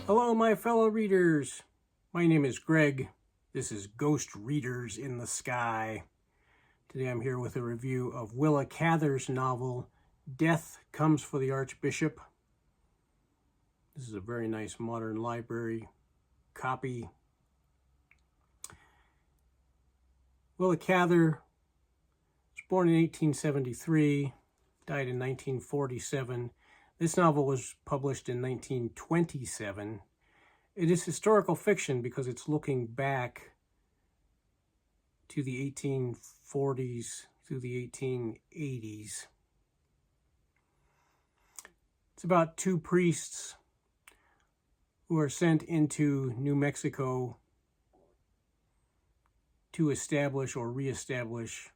Hello, my fellow readers. My name is Greg. This is Ghost Readers in the Sky. Today I'm here with a review of Willa Cather's novel, Death Comes for the Archbishop. This is a very nice modern library copy. Willa Cather was born in 1873, died in 1947. This novel was published in 1927. It is historical fiction because it's looking back to the 1840s through the 1880s. It's about two priests who are sent into New Mexico to establish or reestablish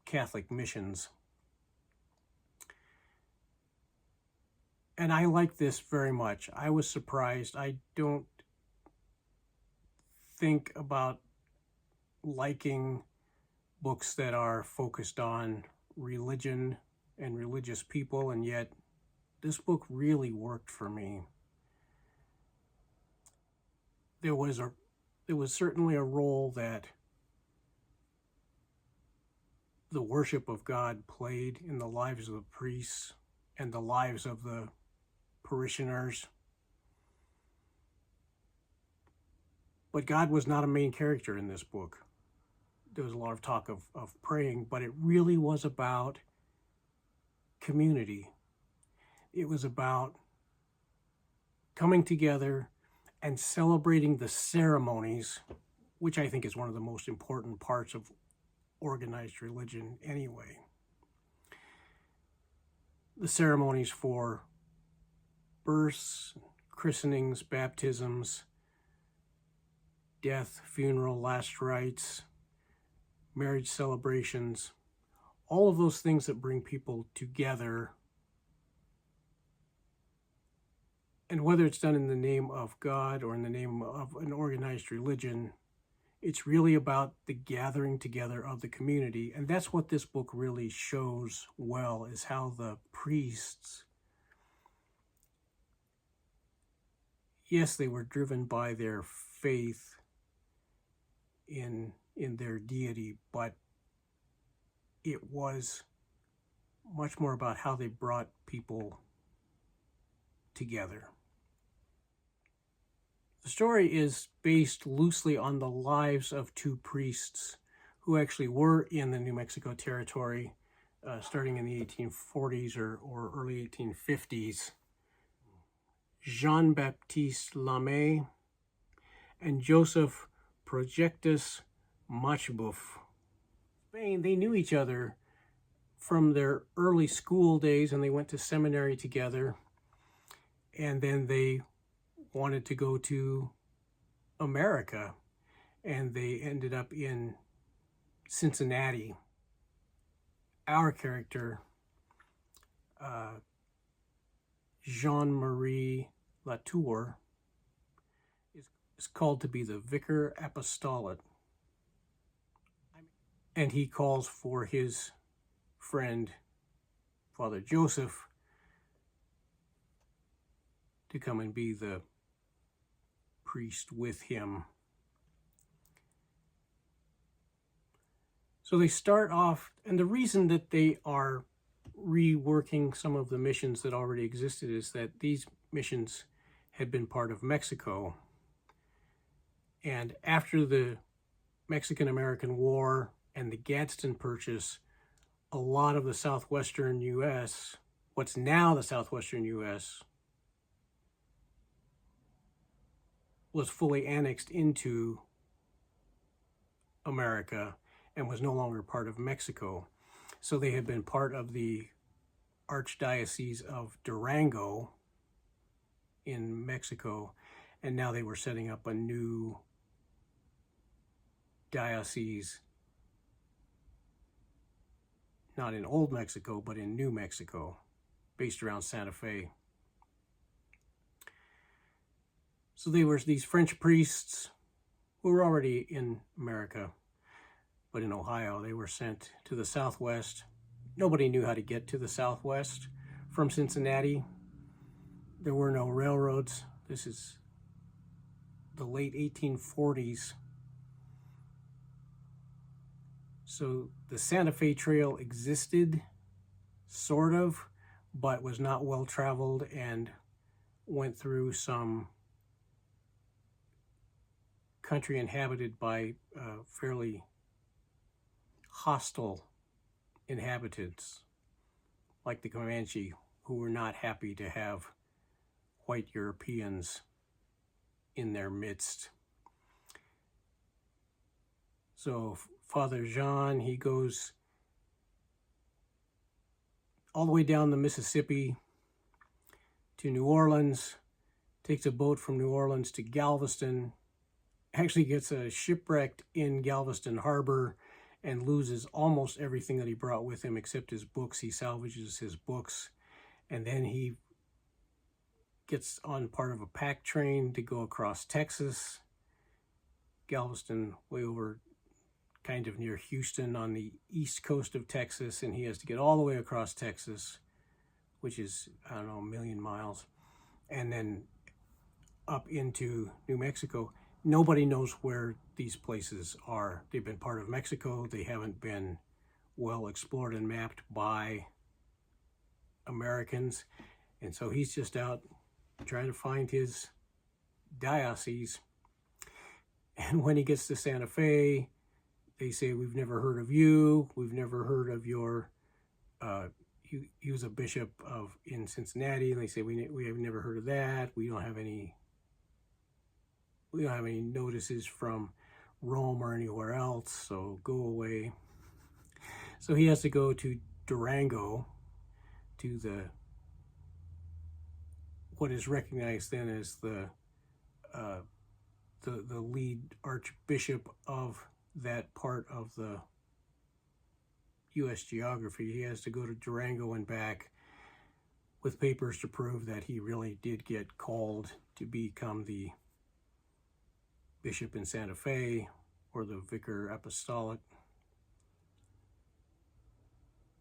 Catholic missions. And I like this very much. I was surprised. I don't think about liking books that are focused on religion and religious people, and yet this book really worked for me. There was certainly a role that the worship of God played in the lives of the priests and the lives of the parishioners. But God was not a main character in this book. There was a lot of talk of praying, but it really was about community. It was about coming together and celebrating the ceremonies, which I think is one of the most important parts of organized religion anyway. The ceremonies for births, christenings, baptisms, death, funeral, last rites, marriage celebrations, all of those things that bring people together. And whether it's done in the name of God or in the name of an organized religion, it's really about the gathering together of the community. And that's what this book really shows well, is how the priests, yes, they were driven by their faith in their deity, but it was much more about how they brought people together. The story is based loosely on the lives of two priests who actually were in the New Mexico territory starting in the 1840s or early 1850s. Jean-Baptiste Lamé and Joseph Projectus Machbouf. They knew each other from their early school days, and they went to seminary together, and then they wanted to go to America, and they ended up in Cincinnati. Our character, Jean-Marie Latour, is called to be the Vicar Apostolate. And he calls for his friend, Father Joseph, to come and be the priest with him. So they start off, and the reason that they are reworking some of the missions that already existed is that these missions had been part of Mexico. And after the Mexican-American War and the Gadsden Purchase, a lot of the southwestern U.S., what's now the southwestern U.S., was fully annexed into America and was no longer part of Mexico. So they had been part of the Archdiocese of Durango in Mexico, and now they were setting up a new diocese, not in Old Mexico, but in New Mexico, based around Santa Fe. So they were these French priests who were already in America. but in Ohio. They were sent to the Southwest. Nobody knew how to get to the Southwest from Cincinnati. There were no railroads. This is the late 1840s. So the Santa Fe Trail existed, sort of, but was not well traveled and went through some country inhabited by fairly hostile inhabitants, like the Comanche, who were not happy to have white Europeans in their midst. So Father Jean, he goes all the way down the Mississippi to New Orleans, takes a boat from New Orleans to Galveston, actually gets shipwrecked in Galveston Harbor and loses almost everything that he brought with him except his books. He salvages his books, and then he gets on part of a pack train to go across Texas. Galveston, way over kind of near Houston on the east coast of Texas, and he has to get all the way across Texas, which is, I don't know, 1,000,000 miles, and then up into New Mexico. Nobody knows where these places are. They've been part of Mexico. They haven't been well explored and mapped by Americans. And so he's just out trying to find his diocese. And when he gets to Santa Fe, they say, "We've never heard of you. We've never heard of your," he was a bishop in Cincinnati, and they say, we have never heard of that. We don't have any notices from Rome or anywhere else, so go away. So he has to go to Durango, to what is recognized then as the lead archbishop of that part of the U.S. geography. He has to go to Durango and back with papers to prove that he really did get called to become the bishop in Santa Fe, or the vicar apostolic.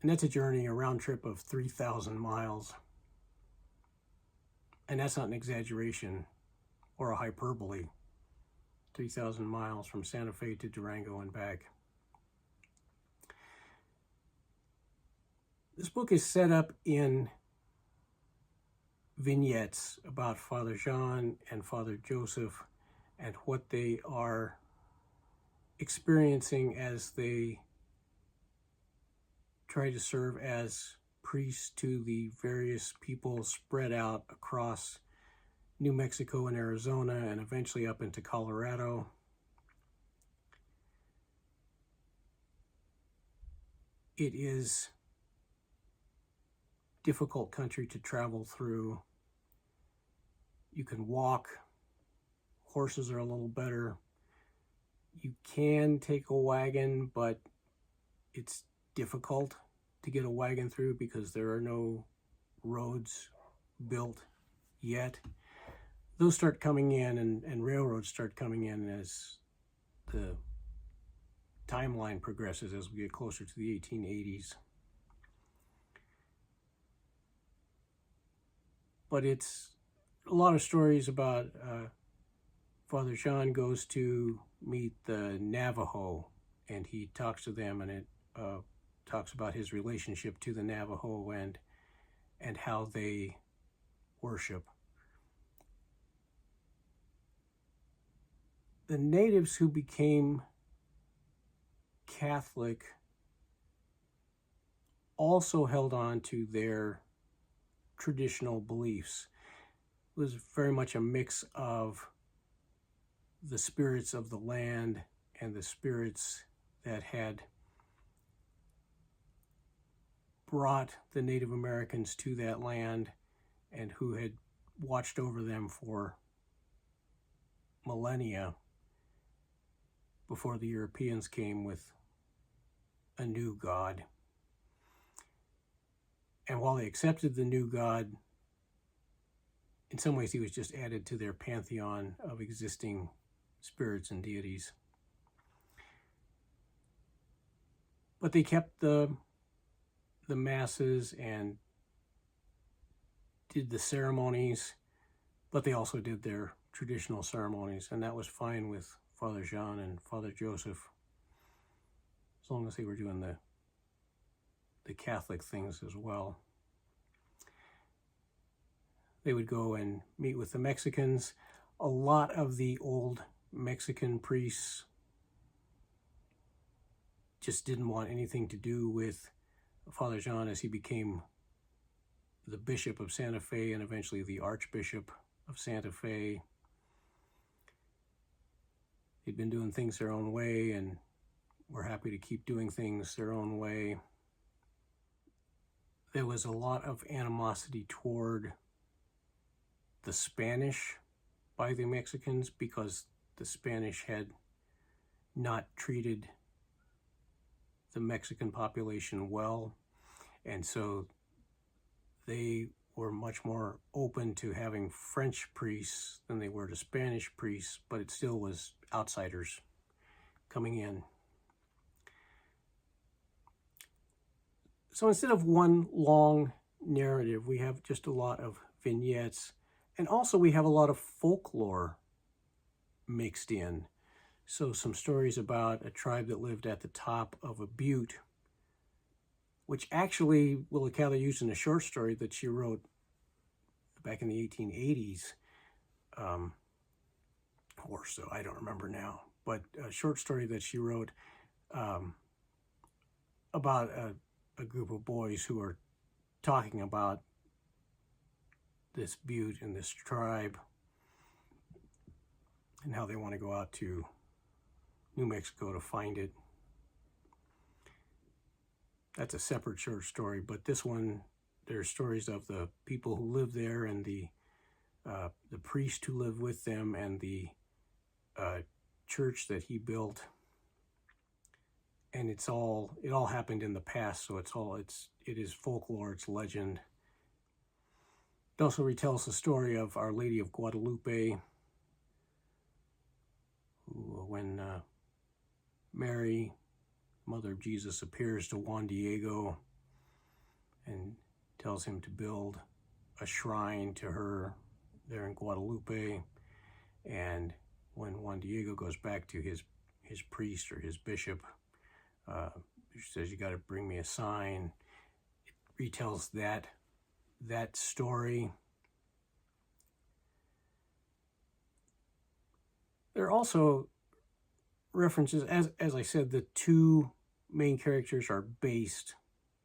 And that's a journey, a round trip of 3,000 miles. And that's not an exaggeration or a hyperbole. 3,000 miles from Santa Fe to Durango and back. This book is set up in vignettes about Father Jean and Father Joseph and what they are experiencing as they try to serve as priests to the various people spread out across New Mexico and Arizona and eventually up into Colorado. It is a difficult country to travel through. You can walk. Horses are a little better. You can take a wagon, but it's difficult to get a wagon through because there are no roads built yet. Those start coming in, and railroads start coming in as the timeline progresses, as we get closer to the 1880s. But it's a lot of stories about Father Jean goes to meet the Navajo, and he talks to them, and it talks about his relationship to the Navajo and how they worship. The natives who became Catholic also held on to their traditional beliefs. It was very much a mix of the spirits of the land and the spirits that had brought the Native Americans to that land and who had watched over them for millennia before the Europeans came with a new God. And while they accepted the new God, in some ways he was just added to their pantheon of existing spirits and deities. But they kept the masses and did the ceremonies, but they also did their traditional ceremonies, and that was fine with Father Jean and Father Joseph, as long as they were doing the Catholic things as well. They would go and meet with the Mexicans. A lot of the old Mexican priests just didn't want anything to do with Father Jean as he became the Bishop of Santa Fe and eventually the Archbishop of Santa Fe. They'd been doing things their own way and were happy to keep doing things their own way. There was a lot of animosity toward the Spanish by the Mexicans because the Spanish had not treated the Mexican population well, and so they were much more open to having French priests than they were to Spanish priests, but it still was outsiders coming in. So instead of one long narrative, we have just a lot of vignettes, and also we have a lot of folklore mixed in. So some stories about a tribe that lived at the top of a butte, which actually Willa Cather used in a short story that she wrote back in the 1880s, or so, I don't remember now, but a short story that she wrote about a group of boys who are talking about this butte and this tribe and how they want to go out to New Mexico to find it. That's a separate short story, but this one, there's stories of the people who live there and the priest who lived with them and the church that he built. And it all happened in the past, so it is folklore, it's legend. It also retells the story of Our Lady of Guadalupe, who, when Mary, Mother of Jesus, appears to Juan Diego and tells him to build a shrine to her there in Guadalupe. And when Juan Diego goes back to his priest or his bishop, she says, "You got to bring me a sign." It retells that story. There are also references, as I said, the two main characters are based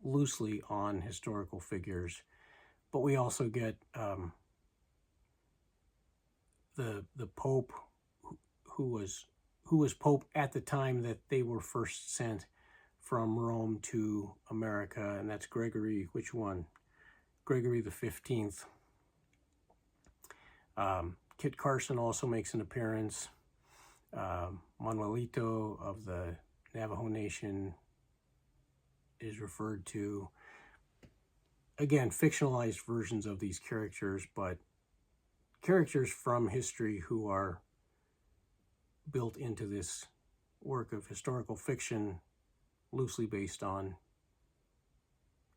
loosely on historical figures, but we also get the Pope who was Pope at the time that they were first sent from Rome to America, and that's Gregory. Which one? Gregory the 15th. Kit Carson also makes an appearance. Manuelito of the Navajo Nation is referred to. Again, fictionalized versions of these characters, but characters from history who are built into this work of historical fiction loosely based on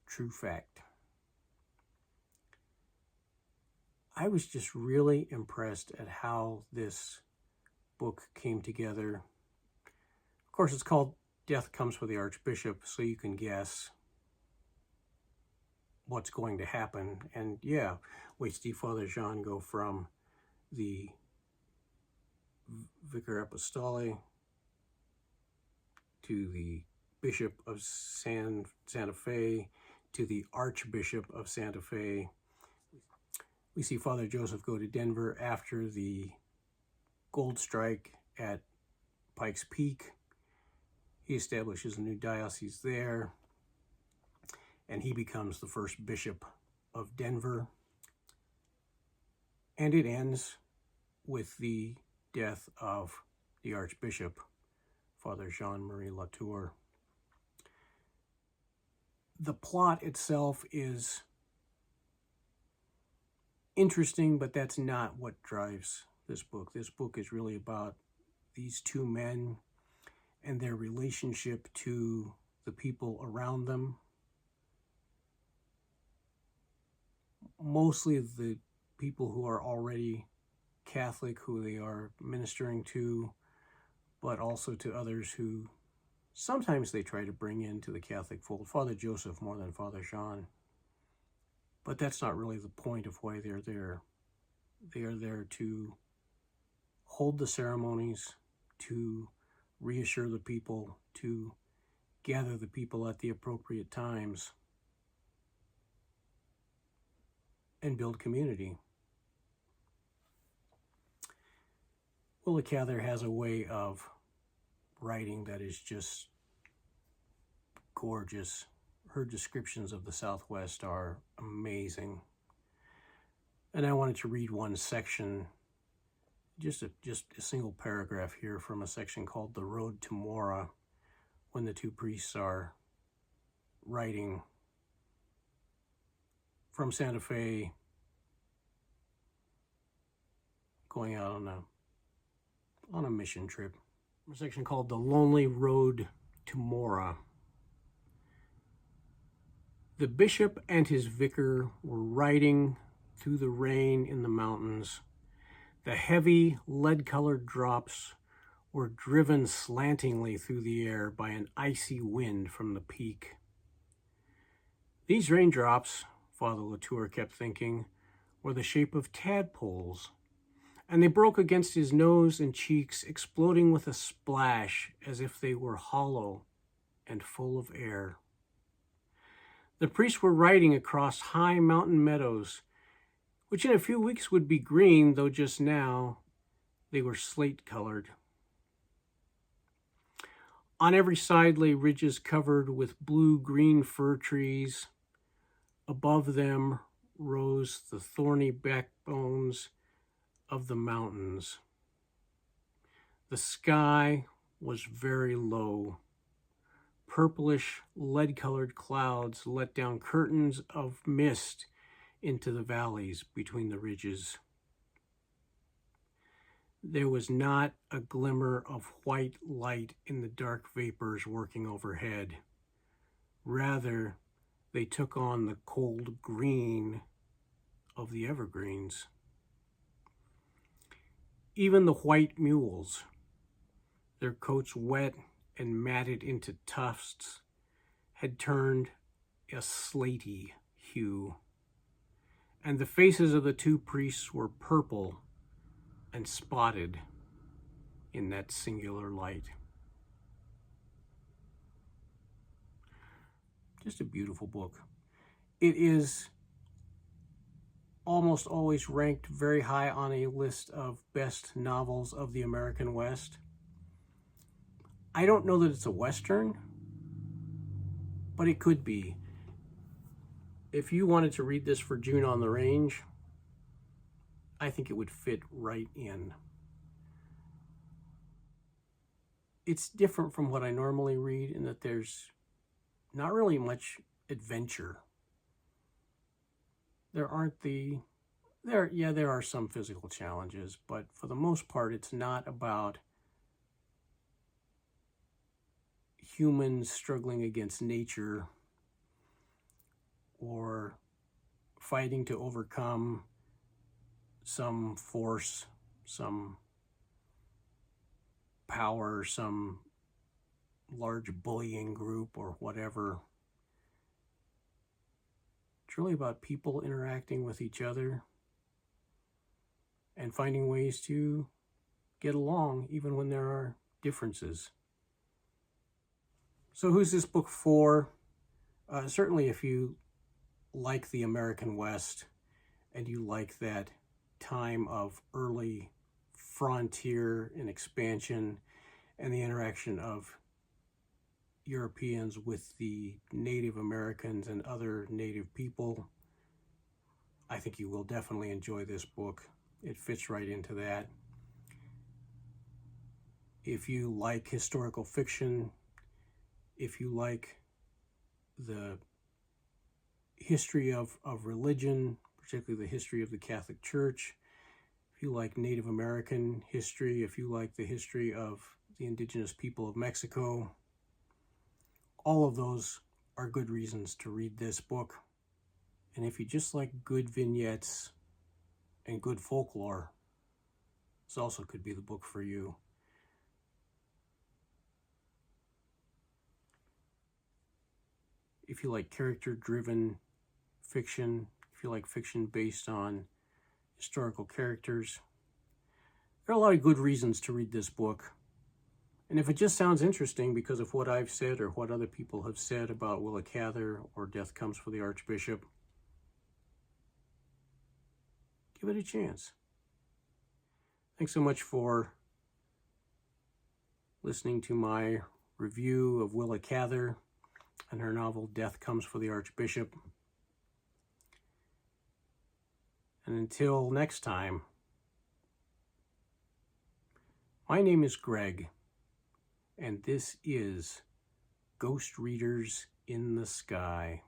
true fact. I was just really impressed at how this book came together. Of course, it's called Death Comes for the Archbishop, so you can guess what's going to happen. And yeah, we see Father Jean go from the Vicar Apostolic to the Bishop of Santa Fe to the Archbishop of Santa Fe. We see Father Joseph go to Denver after the gold strike at Pikes Peak. He establishes a new diocese there, and he becomes the first bishop of Denver. And it ends with the death of the Archbishop, Father Jean-Marie Latour. The plot itself is interesting, but that's not what drives this book. This book is really about these two men and their relationship to the people around them. Mostly the people who are already Catholic, who they are ministering to, but also to others who sometimes they try to bring into the Catholic fold. Father Joseph more than Father Jean. But that's not really the point of why they're there. They are there to hold the ceremonies, to reassure the people, to gather the people at the appropriate times, and build community. Willa Cather has a way of writing that is just gorgeous. Her descriptions of the Southwest are amazing. And I wanted to read one section, just a single paragraph here from a section called The Road to Mora, when the two priests are riding from Santa Fe, going out on a mission trip. A section called The Lonely Road to Mora. The bishop and his vicar were riding through the rain in the mountains. The heavy, lead-colored drops were driven slantingly through the air by an icy wind from the peak. These raindrops, Father Latour kept thinking, were the shape of tadpoles, and they broke against his nose and cheeks, exploding with a splash as if they were hollow and full of air. The priests were riding across high mountain meadows, which in a few weeks would be green, though just now they were slate-colored. On every side lay ridges covered with blue-green fir trees. Above them rose the thorny backbones of the mountains. The sky was very low. Purplish, lead-colored clouds let down curtains of mist into the valleys between the ridges. There was not a glimmer of white light in the dark vapors working overhead. Rather, they took on the cold green of the evergreens. Even the white mules, their coats wet and matted into tufts, had turned a slaty hue, and the faces of the two priests were purple and spotted in that singular light. Just a beautiful book. It is almost always ranked very high on a list of best novels of the American West. I don't know that it's a Western, but it could be. If you wanted to read this for June on the Range, I think it would fit right in. It's different from what I normally read in that there's not really much adventure. There are some physical challenges, but for the most part, it's not about humans struggling against nature or fighting to overcome some force, some power, some large bullying group or whatever. It's really about people interacting with each other and finding ways to get along even when there are differences. So who's this book for? Certainly if you like the American West and you like that time of early frontier and expansion and the interaction of Europeans with the Native Americans and other Native people, I think you will definitely enjoy this book. It fits right into that. If you like historical fiction, if you like the history of religion, particularly the history of the Catholic Church, if you like Native American history, if you like the history of the indigenous people of Mexico, All of those are good reasons to read this book. And if you just like good vignettes and good folklore, this also could be the book for you. If you like character-driven fiction, if you like fiction based on historical characters, there are a lot of good reasons to read this book. And if it just sounds interesting because of what I've said or what other people have said about Willa Cather or Death Comes for the Archbishop, give it a chance. Thanks so much for listening to my review of Willa Cather and her novel Death Comes for the Archbishop. And until next time, my name is Greg, and this is Ghost Readers in the Sky.